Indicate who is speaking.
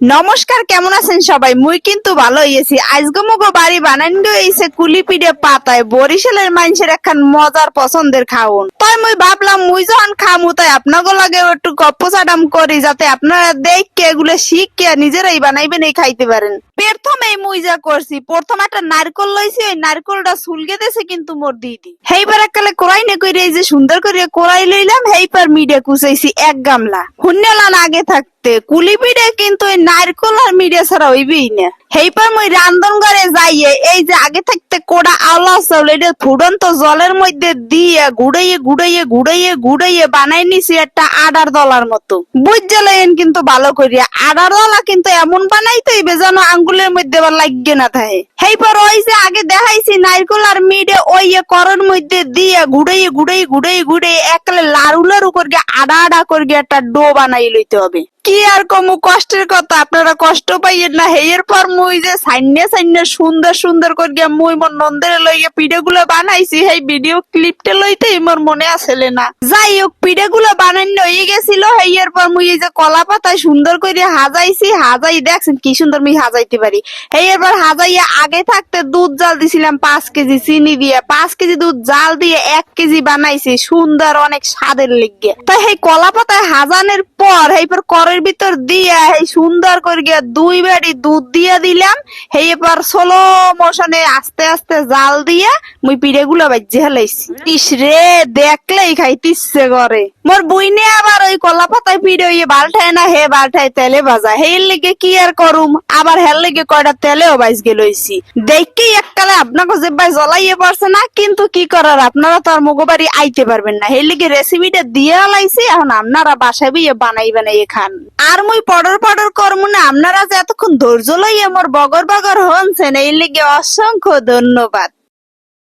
Speaker 1: নমস্কার, কেমন আছেন সবাই? মুই কিন্তু ভালো হইয়েছি। আজকে মগো বাড়ি বানানো হইছে কুলি পিঠে পাতায় বরিশালের মানুষের একখান মজার পছন্দের খাওন। তাই মুই ভাবলাম মুই যখন খামু তাই আপনাকে লাগে একটু গপ্প সাডাম করি, যাতে আপনারা দেখে এগুলো শিখে নিজেরাই বানাইবেন এই খাইতে পারেন। প্রথমে মুই যা করছি, প্রথম একটা নারকল লইছি, ওই নারকলটা সুলগে দেছে কিন্তু মোর দিদি। হেইবার এককালে কোরাই নে কইরে এই যে সুন্দর করে কোরাই লইলাম, হেইবার মিডিয়া কুচাইছি এক গামলা। হুন্নেলান আগে থাকতে কুলি পিঠে কিন্তু ওই নারকল আর মিডিয়া ছাড়া হইবেই না। হেইবার মুই রান্ধন ঘরে যাইয়ে এই যে আগে থাকতে কোড়া আওলা চাউল এটা ফুটন্ত জলের মধ্যে দিয়ে গুড়াইয়ে গুড়াইয়ে গুড়াইয়ে গুড়াইয়ে বানাই নিছি একটা আডার দলার মতো। বুঝলেন কিন্তু ভালো করিয়া আডার দলা কিন্তু এমন বানাইতে হইবে যেন আঙ্গুলের মধ্যে আবার লাগিয়ে না থাকে। হেইবার ওই যে আগে দেখাইছি নারকল আর মিডে ওই করর মধ্যে দিয়ে গুড়াইয়ে গুড়াইয়ে গুড়াইয়ে গুড়াইয়ে এককালে লাড়ু লাড়ু করে আডা আডা করে একটা ডো বানাই লইতে হবে। কি আর কমু কষ্টের কথা, আপনারা কষ্ট পাইয়েন না। হেয়ের পর মুই যে সাইনে সাইনে সুন্দর সুন্দর করে মুই মোর নন্দের লইয়া পিঠেগুলো বানাইছি, সেই ভিডিও ক্লিপটা লইতেই মোর মনে আসলে না। যাই হোক, পিঠেগুলো বানাই হয়ে গেছিল। হেয়ের পর মুই এই যে কলা পাতায় সুন্দর করে হাজাইছি, হাজাই দেখছেন কি সুন্দর মুই হাজাইতে পারি। হেয়ের পর হাজাইয়া আগে থাকতে দুধ জাল দিছিলাম 5 কেজি চিনি দিয়ে, 5 কেজি দুধ জাল দিয়ে 1 কেজি বানাইছি সুন্দর অনেক স্বাদের লিগে। তাই সেই কলা পাতায় হাজানের পর এইবার করের ভিতর দিয়া এই সুন্দর করে গিয়া 2 বাটি দুধ দিয়া দিলাম। হেই এবার স্লো মোশনে আস্তে আস্তে জাল দিয়া মুই পিঠেগুলো বাজে হেলাইছি। ইস রে, দেখলেই খাইতে ইচ্ছে করে। মোর বুইনে আবার ওই কলা পাতায় পিঠে ওই বালঠায় না, হে বালঠায় তেলে ভাজা। হের লেগে কি আর করুম, আবার হের লেগে কয়টা তেলেও বাইজ গেলইছি। দেখেই এককালে আপনাকে যে ভাই জ্বলাইয়ে পারছে না, কিন্তু কি করার, আপনারা তো আর মগো বাড়ি আইতে পারবেন না। হের লেগে রেসিপিটা দিয়ে লাইছি, এখন আপনারা বাসায় বিয়ে বানাই বানাই খান। আর মুই পডর পডর করমু না, আপনারা যে এতক্ষণ ধৈর্য লইয়া মোর বগর বগর হনছেন এই লেগে অসংখ্য ধন্যবাদ।